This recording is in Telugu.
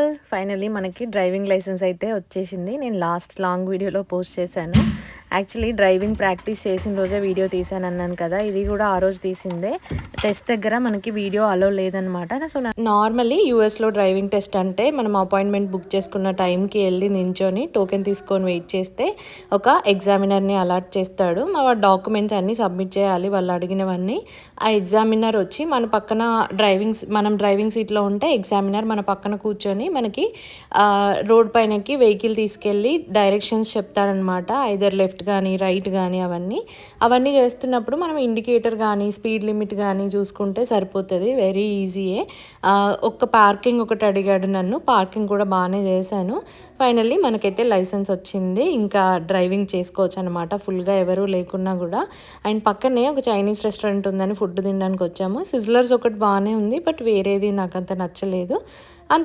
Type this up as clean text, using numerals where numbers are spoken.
సింపుల్ ఫైనల్లీ మనకి డ్రైవింగ్ లైసెన్స్ అయితే వచ్చేసింది. నేను లాస్ట్ లాంగ్ వీడియోలో పోస్ట్ చేశాను. యాక్చువల్లీ డ్రైవింగ్ ప్రాక్టీస్ చేసిన రోజే వీడియో తీశానన్నాను కదా! ఇది కూడా ఆ రోజు తీసిందే. టెస్ట్ దగ్గర మనకి వీడియో అలో లేదనమాట. సో, నార్మల్లీ యూఎస్‌లో డ్రైవింగ్ టెస్ట్ అంటే మనం అపాయింట్మెంట్ బుక్ చేసుకున్న టైంకి ఎళ్లి నించొని టోకెన్ తీసుకొని వెయిట్ చేస్తే ఒక ఎగ్జామినర్‌ని అలాట్ చేస్తాడు. మా డాక్యుమెంట్స్ అన్నీ సబ్మిట్ చేయాలి వాళ్ళు అడిగినవన్నీ. ఆ ఎగ్జామినర్ వచ్చి మన పక్కన మనం డ్రైవింగ్ సీట్‌లో ఉంటే ఎగ్జామినర్ మన పక్కన కూర్చొని మనకి రోడ్ పైనకి వెహికల్ తీసుకెళ్ళి డైరెక్షన్స్ చెప్తాడనమాట. ఐదర్ లెఫ్ట్ గానీ, రైట్ గానీ అవన్నీ చేస్తున్నప్పుడు మనం ఇండికేటర్ గానీ, స్పీడ్ లిమిట్ గానీ చూసుకుంటే సరిపోతది. వెరీ ఈజీయే. ఒక్క పార్కింగ్ ఒకటి అడిగాడు నన్ను. పార్కింగ్ కూడా బానే చేశాను. ఫైనల్లీ మనకైతే లైసెన్స్ వచ్చింది. ఇంకా డ్రైవింగ్ చేసుకోవచ్చనమాట ఫుల్‌గా ఎవరు లేకున్నా గూడా. అండ్ పక్కనే ఒక చైనీస్ రెస్టారెంట్ ఉందని ఫుడ్ తినడానికి వచ్చాము. సిజ్లర్స్ ఒకటి బానే ఉంది. బట్ వేరేది నాకంత నచ్చలేదు.